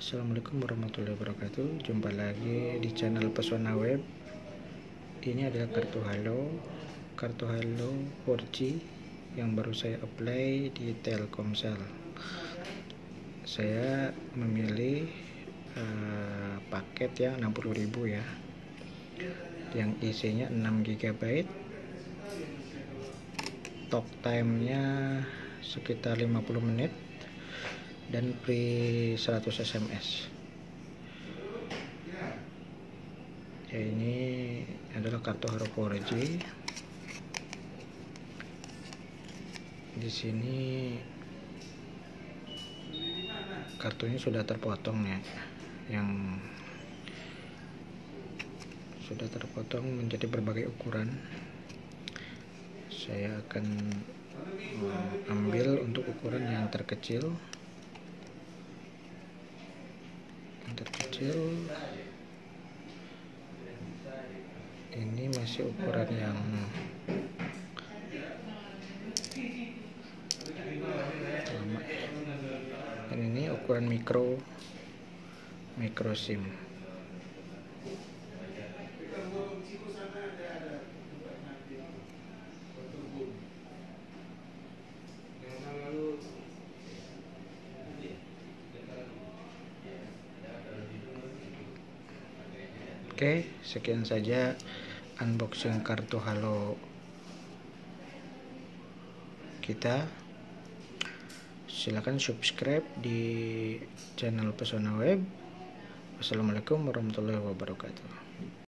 Assalamualaikum warahmatullahi wabarakatuh. Jumpa lagi di channel Pesona Web. Ini adalah kartu Halo 4G yang baru saya apply di Telkomsel. Saya memilih paket yang 60.000 ya, yang isinya 6 GB, talk time-nya sekitar 50 menit, dan free 100 SMS. Ya, ini adalah kartu Halo 4G. Di sini kartunya sudah terpotong ya, yang sudah terpotong menjadi berbagai ukuran. Saya akan ambil untuk ukuran yang terkecil. Ini masih ukuran yang lama, dan ini ukuran micro SIM. Oke, sekian saja unboxing kartu Halo kita. Silakan subscribe di channel Pesona Web. Wassalamualaikum warahmatullahi wabarakatuh.